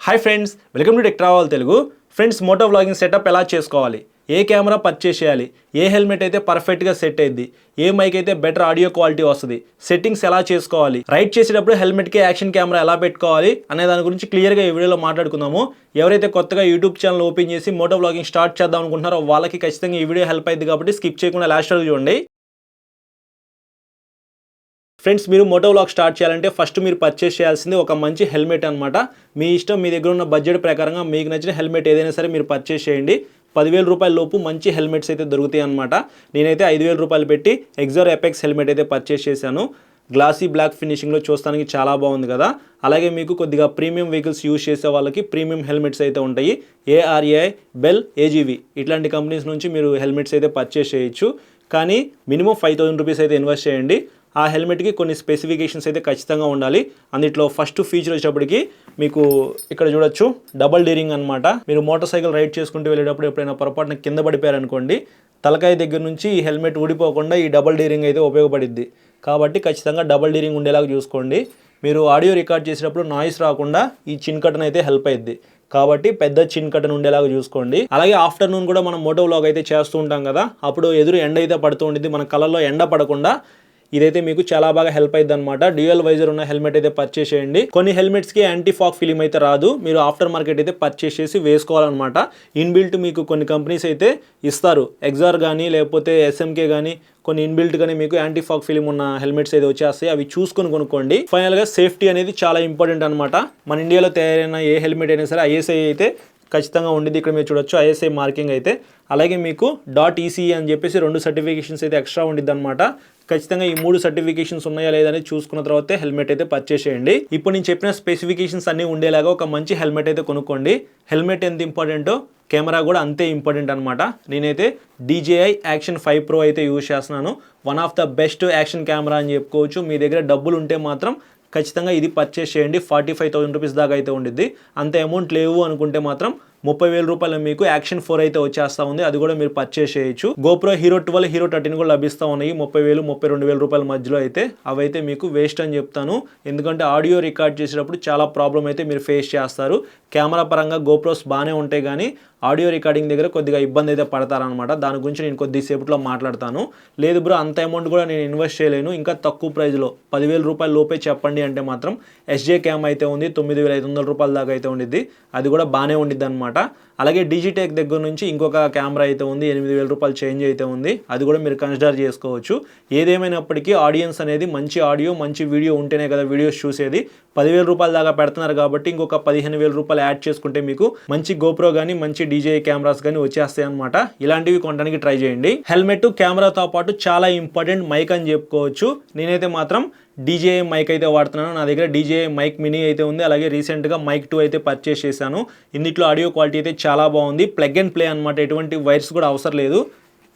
Hi friends, welcome to tech travel Telugu. Friends, moto vlogging setup ఎలా చేసుకోవాలి, ఏ camera purchase చేయాలి, a helmet అయితే పర్ఫెక్ట్గా సెట్ అయ్యింది, ఏ మైక్ అయితే బెటర్ ఆడియో క్వాలిటీ వస్తుంది, సెట్టింగ్స్ ఎలా చేసుకోవాలి, రైడ్ చేసేటప్పుడు హెల్మెట్కి యాక్షన్ కెమెరా ఎలా పెట్టుకోవాలి అనే దాని గురించి క్లియర్గా ఈ వీడియోలో మాట్లాడుకుందాము. ఎవరైతే కొత్తగా యూట్యూబ్ ఛానల్ ఓపెన్ చేసి మోటో వ్లాగింగ్ స్టార్ట్ చేద్దాం అనుకుంటున్నారో వాళ్ళకి ఖచ్చితంగా ఈ వీడియో హెల్ప్ అయింది కాబట్టి స్కిప్ చేయకుండా లాస్ట్ వరకు చూడండి. ఫ్రెండ్స్, మీరు మోటో వ్లాగ్ స్టార్ట్ చేయాలంటే ఫస్ట్ మీరు పర్చేస్ చేయాల్సింది ఒక మంచి హెల్మెట్ అనమాట. మీ ఇష్టం, మీ దగ్గర ఉన్న బడ్జెట్ ప్రకారంగా మీకు నచ్చిన హెల్మెట్ ఏదైనా సరే మీరు పర్చేస్ చేయండి. 10,000 రూపాయల లోపు మంచి హెల్మెట్స్ అయితే దొరుకుతాయి అనమాట. నేనైతే 5,000 రూపాయలు పెట్టి ఎగ్జార్ ఎపెక్స్ హెల్మెట్ అయితే పర్చేస్ చేశాను. గ్లాసీ బ్లాక్ ఫినిషింగ్లో చూస్తానికి చాలా బాగుంది కదా. అలాగే మీకు కొద్దిగా ప్రీమియం వెహికల్స్ యూజ్ చేసే వాళ్ళకి ప్రీమియం హెల్మెట్స్ అయితే ఉంటాయి. ARAI, బెల్, AGV ఇట్లాంటి కంపెనీస్ నుంచి మీరు హెల్మెట్స్ అయితే పర్చేస్ చేయొచ్చు. కానీ మినిమం 5,000 రూపీస్ అయితే ఇన్వెస్ట్ చేయండి. ఆ హెల్మెట్కి కొన్ని స్పెసిఫికేషన్స్ అయితే ఖచ్చితంగా ఉండాలి. అందులో ఫస్ట్ ఫీచర్ వచ్చేటప్పటికి మీకు ఇక్కడ చూడొచ్చు, డబల్ డీరింగ్ అనమాట. మీరు మోటార్ సైకిల్ రైడ్ చేసుకుంటూ వెళ్ళేటప్పుడు ఎప్పుడైనా పొరపాటున కింద పడిపోయారనుకోండి, తలకాయ దగ్గర నుంచి ఈ హెల్మెట్ ఊడిపోకుండా ఈ డబల్ డీరింగ్ అయితే ఉపయోగపడుద్ది. కాబట్టి ఖచ్చితంగా డబల్ డీరింగ్ ఉండేలాగా చూసుకోండి. మీరు ఆడియో రికార్డ్ చేసేటప్పుడు నాయిస్ రాకుండా ఈ చిన్ కటన్ అయితే హెల్ప్ అయ్యిద్ది. కాబట్టి పెద్ద చిన్ కటన్ ఉండేలాగా చూసుకోండి. అలాగే ఆఫ్టర్నూన్ కూడా మనం మోటో వ్లాగ్ అయితే చేస్తూ ఉంటాం కదా, అప్పుడు ఎదురు ఎండ అయితే పడుతూ ఉంటుంది. మన కళ్ళల్లో ఎండ పడకుండా ఇదైతే మీకు చాలా బాగా హెల్ప్ అయ్యింది అనమాట. డ్యూయల్ వైజర్ ఉన్న హెల్మెట్ అయితే పర్చేస్ చేయండి. కొన్ని హెల్మెట్స్కి యాంటీ ఫాగ్ ఫిలిం అయితే రాదు, మీరు ఆఫ్టర్ మార్కెట్ అయితే పర్చేస్ చేసి వేసుకోవాలన్నమాట. ఇన్బిల్ట్ మీకు కొన్ని కంపెనీస్ అయితే ఇస్తారు, ఎగ్జార్ కానీ లేకపోతే SMK కానీ కొన్ని ఇన్బిల్ట్ కానీ మీకు యాంటీ ఫాగ్ ఫిలిం ఉన్న హెల్మెట్స్ అయితే వచ్చేస్తాయి. అవి చూసుకొని కొనుక్కోండి. ఫైనల్గా సేఫ్టీ అనేది చాలా ఇంపార్టెంట్ అనమాట. మన ఇండియాలో తయారైన ఏ హెల్మెట్ అయినా సరే ISI అయితే ఖచ్చితంగా ఉండిద్ది. ఇక్కడ మీరు చూడొచ్చు ISI మార్కింగ్ అయితే. అలాగే మీకు .ECE అని చెప్పేసి 2 సర్టిఫికేషన్స్ అయితే ఎక్స్ట్రా ఉండిద్ది అనమాట. ఖచ్చితంగా ఈ 3 సర్టిఫికేషన్స్ ఉన్నాయా లేదా అనేది చూసుకున్న తర్వాతే హెల్మెట్ అయితే పర్చేస్ చేయండి. ఇప్పుడు నేను చెప్పిన స్పెసిఫికేషన్స్ అన్నీ ఉండేలాగా ఒక మంచి హెల్మెట్ అయితే కొనుక్కోండి. హెల్మెట్ ఎంత ఇంపార్టెంటో కెమెరా కూడా అంతే ఇంపార్టెంట్ అనమాట. నేనైతే DJI యాక్షన్ 5 Pro అయితే యూజ్ చేస్తున్నాను. One of the best action camera అని చెప్పుకోవచ్చు. మీ దగ్గర డబ్బులు ఉంటే మాత్రం ఖచ్చితంగా ఇది పర్చేస్ చేయండి. 45,000 రూపీస్ దాకా అయితే ఉండిద్ది. అంత అమౌంట్ లేవు అనుకుంటే మాత్రం 30,000 రూపాయలు మీకు యాక్షన్ 4 అయితే వచ్చేస్తూ ఉంది. అది కూడా మీరు పర్చేస్ చేయొచ్చు. GoPro Hero 12, Hero 13 కూడా లభిస్తూ ఉన్నాయి 30,000, 32,000 రూపాయల మధ్యలో అయితే. అవైతే మీకు వేస్ట్ అని చెప్తాను. ఎందుకంటే ఆడియో రికార్డ్ చేసేటప్పుడు చాలా ప్రాబ్లం అయితే మీరు ఫేస్ చేస్తారు. కెమెరా పరంగా GoPros బాగానే ఉంటాయి, కానీ ఆడియో రికార్డింగ్ దగ్గర కొద్దిగా ఇబ్బంది అయితే పడతారనమాట. దాని గురించి నేను కొద్దిసేపట్లో మాట్లాడతాను. లేదు బ్రో, అంత అమౌంట్ కూడా నేను ఇన్వెస్ట్ చేయలేను, ఇంకా తక్కువ ప్రైస్లో 10,000 రూపాయల లోపే చెప్పండి అంటే మాత్రం SJ క్యామ్ అయితే ఉంది, 9,500 రూపాయల దాకా అయితే ఉండిద్ది. అది కూడా బాగానే ఉండిద్ది అనమాట. అలాగే డిజిటెక్ దగ్గర నుంచి ఇంకొక కెమెరా అయితే ఉంది, 8,000 రూపాయలు చేంజ్ అయితే ఉంది. అది కూడా మీరు కన్సిడర్ చేసుకోవచ్చు. ఏదేమైనప్పటికీ ఆడియన్స్ అనేది మంచి ఆడియో మంచి వీడియో ఉంటేనే కదా వీడియోస్ చూసేది. 10,000 రూపాయల దాకా పెడుతున్నారు కాబట్టి ఇంకొక 15,000 రూపాయలు యాడ్ చేసుకుంటే మీకు మంచి GoPro కానీ మంచి DJI కెమెరాస్ కానీ వచ్చేస్తాయి అనమాట. ఇలాంటివి కొనడానికి ట్రై చేయండి. హెల్మెట్ కెమెరాతో పాటు చాలా ఇంపార్టెంట్ మైక్ అని చెప్పుకోవచ్చు. నేనైతే మాత్రం DJI మైక్ అయితే వాడుతున్నాను. నా దగ్గర DJI మైక్ మినీ అయితే ఉంది. అలాగే రీసెంట్గా మైక్ 2 అయితే పర్చేస్ చేశాను. ఇందులో ఆడియో క్వాలిటీ అయితే చాలా బాగుంది. ప్లగ్ అండ్ ప్లే అనమాట, ఎటువంటి వైర్స్ కూడా అవసరం లేదు.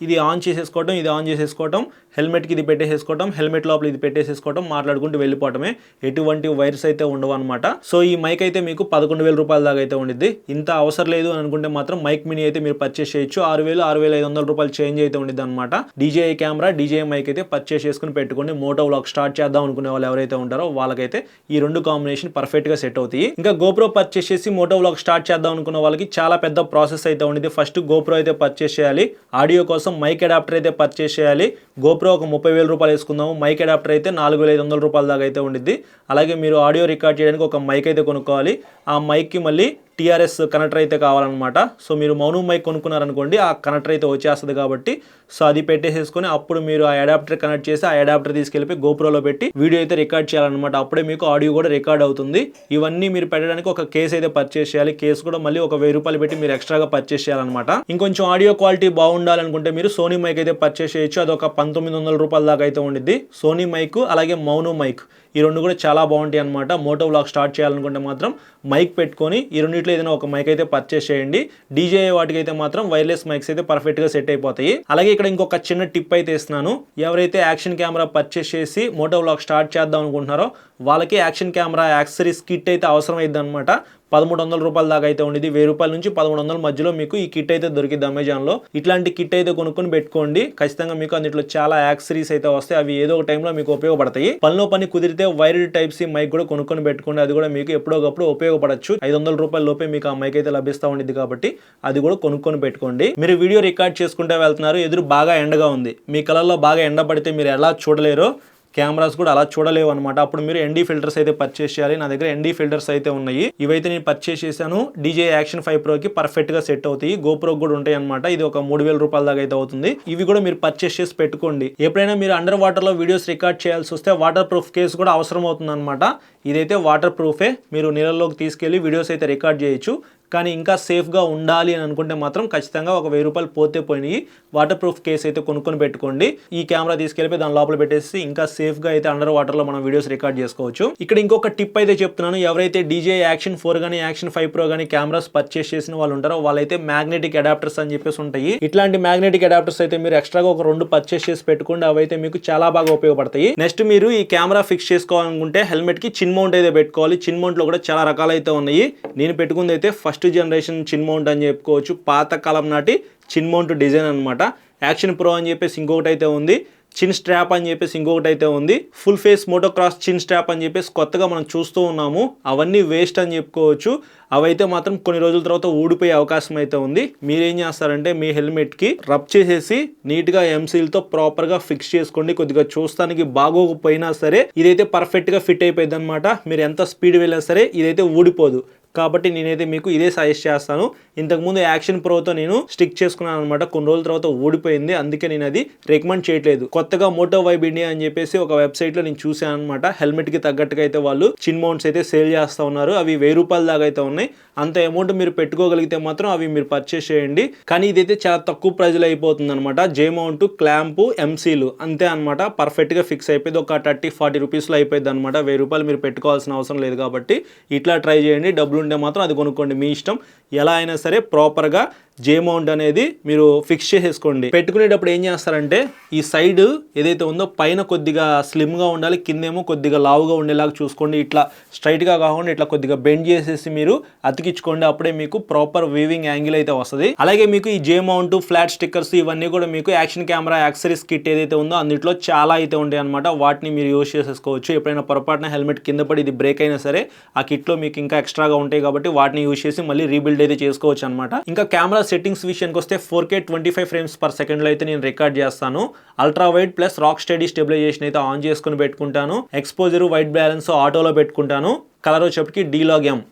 ఇది ఆన్ చేసేసుకోవటం, ఇది ఆన్ చేసేసుకోవటం, హెల్మెట్కి ఇది పెట్టేసేసుకోవటం, హెల్మెట్ లోపల ఇది పెట్టేసేసుకోవటం, మాట్లాడుకుంటూ వెళ్ళిపోవటమే. ఎటువంటి వైర్స్ అయితే ఉండవు అనమాట. సో ఈ మైక్ అయితే మీకు 11,000 రూపాయల దాకా అయితే ఉండిద్ది. ఇంత అవసరం లేదు అని అనుకుంటే మాత్రం మైక్ మినీ అయితే మీరు పర్చేస్ చేయొచ్చు. 6,000, 6,500 రూపాయలు చేంజ్ అయితే ఉండిద్ది అనమాట. DJI కెమెరా, DJI మైక్ అయితే పర్చేస్ చేసుకుని పెట్టుకోండి. మోటో వ్లాగ్ స్టార్ట్ చేద్దాం అనుకునే వాళ్ళు ఎవరైతే ఉంటారో వాళ్ళకైతే ఈ 2 కాంబినేషన్ పర్ఫెక్ట్గా సెట్ అవుతాయి. ఇంకా GoPro పర్చేస్ చేసి మోటో వ్లాగ్ స్టార్ట్ చేద్దాం అనుకున్న వాళ్ళకి చాలా పెద్ద ప్రాసెస్ అయితే ఉండిద్ది. ఫస్ట్ GoPro అయితే పర్చేస్ చేయాలి. ఆడియో కోసం మైక్ అడాప్టర్ అయితే పర్చేస్ చేయాలి. GoPro ఒక 30,000 రూపాయలు వేసుకుందాము. మైక్ అడాప్టర్ అయితే 4,500 రూపాయల దాకా అయితే ఉండిద్ది. అలాగే మీరు ఆడియో రికార్డ్ చేయడానికి ఒక మైక్ అయితే కొనుక్కోవాలి. ఆ మైక్కి మళ్ళీ TRS కనెక్టర్ అయితే కావాలన్నమాట. సో మీరు మౌను మైక్ కొనుక్కున్నారనుకోండి, ఆ కనెక్టర్ అయితే వచ్చేస్తుంది కాబట్టి సో అది పెట్టేసేసుకొని అప్పుడు మీరు ఆ అడాప్టర్ కనెక్ట్ చేసి ఆ అడాప్టర్ తీసుకెళ్ళి GoProలో పెట్టి వీడియో అయితే రికార్డ్ చేయాలన్నమాట. అప్పుడే మీకు ఆడియో కూడా రికార్డ్ అవుతుంది. ఇవన్నీ మీరు పెట్టడానికి ఒక కేస్ అయితే పర్చేస్ చేయాలి. కేసు కూడా మళ్ళీ ఒక 1,000 రూపాయలు పెట్టి మీరు ఎక్స్ట్రాగా పర్చేస్ చేయాలన్నమాట. ఇంకొంచెం ఆడియో క్వాలిటీ బాగుండాలనుకుంటే మీరు సోనీ మైక్ అయితే పర్చేస్ చేయొచ్చు. అది ఒక 1,900 రూపాయల దాకా అయితే ఉండిద్ది. సోనీ మైక్ అలాగే మౌను మైక్ ఈ 2 కూడా చాలా బాగుంటాయి అనమాట. మోటో వ్లాగ్ స్టార్ట్ చేయాలనుకుంటే మాత్రం మైక్ పెట్టుకొని ఈ రెండిట్లో ఏదైనా ఒక మైక్ అయితే పర్చేస్ చేయండి. DJI వాటికి అయితే మాత్రం వైర్లెస్ మైక్స్ అయితే పర్ఫెక్ట్గా సెట్ అయిపోతాయి. అలాగే ఇక్కడ ఇంకొక చిన్న టిప్ అయితే ఇస్తున్నాను. ఎవరైతే యాక్షన్ కెమెరా పర్చేస్ చేసి మోటో వ్లాగ్ స్టార్ట్ చేద్దాం అనుకుంటున్నారో వాళ్ళకి యాక్షన్ కెమెరా యాక్సెసరీస్ కిట్ అయితే అవసరం అయింది అనమాట. 1300 రూపాయల దాకా అయితే ఉండేది. 1000 రూపాయల నుంచి 1300 మధ్యలో మీకు ఈ కిట్ అయితే దొరికింది అమెజాన్లో. ఇట్లాంటి కిట్ అయితే కొనుక్కొని పెట్టుకోండి. ఖచ్చితంగా మీకు అందులో చాలా యాక్సెసరీస్ అయితే వస్తాయి. అవి ఏదో ఒక టైంలో మీకు ఉపయోగపడతాయి. పనిలో పని కుదిరితే వైర్డ్ టైప్ సి మైక్ కూడా కొనుక్కొని పెట్టుకోండి. అది కూడా మీకు ఎప్పుడోకప్పుడు ఉపయోగపడచ్చు. 500 రూపాయల లోపే మీకు ఆ మైక్ అయితే లభిస్తూ ఉండేది కాబట్టి అది కూడా కొనుక్కొని పెట్టుకోండి. మీరు వీడియో రికార్డ్ చేసుకుంటే వెళ్తున్నారు, ఎదురు బాగా ఎండగా ఉంది, మీ కళ్ళల్లో బాగా ఎండ పడితే మీరు ఎలా చూడలేరో కెమెరాస్ కూడా అలా చూడలేవు అనమాట. అప్పుడు మీరు ఎన్డీ ఫిల్టర్స్ అయితే పర్చేస్ చేయాలి. నా దగ్గర ఎన్డీ ఫిల్టర్స్ అయితే ఉన్నాయి. ఇవైతే నేను పర్చేస్ చేశాను. DJI Action 5 Proకి పర్ఫెక్ట్ గా సెట్ అవుతాయి. GoPro కూడా ఉంటాయి అనమాట. ఇది ఒక 3000 రూపాయల దాకా అయితే అవుతుంది. ఇవి కూడా మీరు పర్చేస్ చేసి పెట్టుకోండి. ఎప్పుడైనా మీరు అండర్ వాటర్ లో వీడియోస్ రికార్డ్ చేయాల్సి వస్తే వాటర్ ప్రూఫ్ కేసు కూడా అవసరం అవుతుంది అనమాట. ఇదైతే వాటర్ ప్రూఫే, మీరు నీళ్ళలోకి తీసుకెళ్లి వీడియోస్ అయితే రికార్డ్ చేయొచ్చు. కానీ ఇంకా సేఫ్గా ఉండాలి అని అనుకుంటే మాత్రం ఖచ్చితంగా ఒక 1000 రూపాయలు పోతే పోయినాయి వాటర్ ప్రూఫ్ కేసు అయితే కొనుక్కొని పెట్టుకోండి. ఈ కెమెరా తీసుకెళ్ళి దాని లోపల పెట్టేసి ఇంకా సేఫ్గా అయితే అండర్ వాటర్లో మనం వీడియోస్ రికార్డ్ చేసుకోవచ్చు. ఇక్కడ ఇంకొక టిప్ అయితే చెప్తున్నాను. ఎవరైతే DJI Action 4 కానీ Action 5 Pro కానీ కెమెరాస్ పర్చేస్ చేసిన వాళ్ళు ఉంటారో వాళ్ళైతే మ్యాగ్నెటిక్ అడాప్టర్స్ అని చెప్పేసి ఉంటాయి. ఇట్లాంటి మ్యాగ్నెటిక్ అడాప్టర్స్ అయితే మీరు ఎక్స్ట్రాగా ఒక 2 పర్చేస్ చేసి పెట్టుకోండి. అవైతే మీకు చాలా బాగా ఉపయోగపడతాయి. నెక్స్ట్ మీరు ఈ కెమెరా ఫిక్స్ చేసుకోవాలనుకుంటే హెల్మెట్ కి చిన్ మౌంట్ అయితే పెట్టుకోవాలి. చిన్ మౌంట్ లో కూడా చాలా రకాలు అయితే ఉన్నాయి. నేను పెట్టుకుంది అయితే ఫస్ట్ జనరేషన్ చిన్ మౌంట్ అని చెప్పుకోవచ్చు. పాత కాలం నాటి చిన్ మౌంట్ డిజైన్ అనమాట. యాక్షన్ ప్రో అని చెప్పేసి ఇంకొకటి అయితే ఉంది. చిన్ స్ట్రాప్ అని చెప్పేసి ఇంకొకటి అయితే ఉంది. ఫుల్ ఫేస్ మోటోక్రాస్ చిన్ స్ట్రాప్ అని చెప్పేసి కొత్తగా మనం చూస్తూ ఉన్నాము. అవన్నీ వేస్ట్ అని చెప్పుకోవచ్చు. అవైతే మాత్రం కొన్ని రోజుల తర్వాత ఊడిపోయే అవకాశం అయితే ఉంది. మీరేం చేస్తారంటే మీ హెల్మెట్కి రబ్ చేసేసి నీట్గా ఎంసీల్తో ప్రాపర్గా ఫిక్స్ చేసుకోండి. కొద్దిగా చూస్తానికి బాగోకపోయినా సరే ఇదైతే పర్ఫెక్ట్గా ఫిట్ అయిపోయింది అనమాట. మీరు ఎంత స్పీడ్ వెళ్ళినా సరే ఇదైతే ఊడిపోదు. కాబట్టి నేనైతే మీకు ఇదే సజెస్ట్ చేస్తాను. ఇంతకుముందు యాక్షన్ ప్రోతో నేను స్టిక్ చేసుకున్నాను అనమాట. కొన్ని రోజుల తర్వాత ఊడిపోయింది, అందుకే నేను అది రికమెండ్ చేయట్లేదు. కొత్తగా మోటో వైబ్ ఇండియా అని చెప్పేసి ఒక వెబ్సైట్లో నేను చూసాను అనమాట. హెల్మెట్కి తగ్గట్టుగా అయితే వాళ్ళు చిన్ మౌంట్స్ అయితే సేల్ చేస్తూ ఉన్నారు. అవి 1000 రూపాయల దాకా అయితే ఉన్నాయి. అంత అమౌంట్ మీరు పెట్టుకోగలిగితే మాత్రం అవి మీరు పర్చేస్ చేయండి. కానీ ఇదైతే చాలా తక్కువ ప్రైజ్లో అయిపోతుంది అనమాట. జే మౌంట్, క్లాంపు, ఎంసీలు అంతే అనమాట. పర్ఫెక్ట్గా ఫిక్స్ అయిపోయింది. ఒక 30-40 రూపీస్లో అయిపోయింది అనమాట. 1000 రూపాయలు మీరు పెట్టుకోవాల్సిన అవసరం లేదు. కాబట్టి ఇట్లా ట్రై చేయండి. డబ్బులు ఉంటే మాత్రం అది కొనుక్కోండి, మీ ఇష్టం. ఎలా అయినా సరే ప్రాపర్గా జే మౌంట్ అనేది మీరు ఫిక్స్ చేసేసుకోండి. పెట్టుకునేటప్పుడు ఏం చేస్తారంటే ఈ సైడ్ ఏదైతే ఉందో పైన కొద్దిగా స్లిమ్గా ఉండాలి, కిందేమో కొద్దిగా లావుగా ఉండేలాగా చూసుకోండి. ఇట్లా స్ట్రైట్గా కాకుండా ఇట్లా కొద్దిగా బెండ్ చేసేసి మీరు అతికించుకోండి. అప్పుడే మీకు ప్రాపర్ వీవింగ్ యాంగిల్ అయితే వస్తుంది. అలాగే మీకు ఈ జే మౌంట్, ఫ్లాట్ స్టిక్కర్స్ ఇవన్నీ కూడా మీకు యాక్షన్ కెమెరా యాక్సెసరీస్ కిట్ ఏదైతే ఉందో అందులో చాలా అయితే ఉంటాయి అనమాట. వాటిని మీరు యూజ్ చేసేసుకోవచ్చు. ఎప్పుడైనా పొరపాటున హెల్మెట్ కింద పడి ఇది బ్రేక్ అయినా సరే ఆ కిట్లో మీకు ఇంకా ఎక్స్ట్రాగా ఉంటాయి కాబట్టి వాటిని యూజ్ చేసి మళ్ళీ రీబిల్డ్ అయితే చేసుకోవచ్చు అనమాట. ఇంకా కెమెరా సెట్టింగ్స్ విషయానికి వస్తే 4K 25 ఫ్రేమ్స్ పర్ సెకండ్లో అయితే నేను రికార్డ్ చేస్తాను. Ultra wide plus rock steady stabilisation అయితే ఆన్ చేసుకుని పెట్టుకుంటాను. ఎక్స్పోజర్, వైట్ బ్యాలెన్స్ ఆటోలో పెట్టుకుంటాను. కలర్ వచ్చేప్పటికి D-Log M.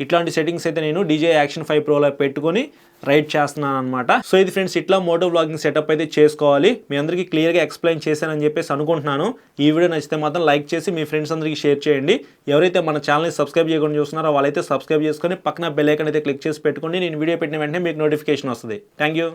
ఇట్లాంటి సెట్టింగ్స్ అయితే నేను DJI Action 5 Proలో పెట్టుకొని రైడ్ చేస్తున్నాను అనమాట. సో ఇది ఫ్రెండ్స్, ఇట్లా మోటో వ్లాగింగ్ సెటప్ అయితే చేసుకోవాలి. మీ అందరికీ క్లియర్గా ఎక్స్ప్లెయిన్ చేశానని చెప్పేసి అనుకుంటున్నాను. ఈ వీడియో నచ్చితే మాత్రం లైక్ చేసి మీ ఫ్రెండ్స్ అందరికీ షేర్ చేయండి. ఎవరైతే మన ఛానల్ని సబ్స్క్రైబ్ చేయకుండా చూస్తున్నారో వాళ్ళైతే సబ్స్క్రైబ్ చేసుకొని పక్కన బెల్ ఐకాన్ అయితే క్లిక్ చేసి పెట్టుకోండి. నేను వీడియో పెట్టిన వెంటనే మీకు నోటిఫికేషన్ వస్తుంది. Thank you.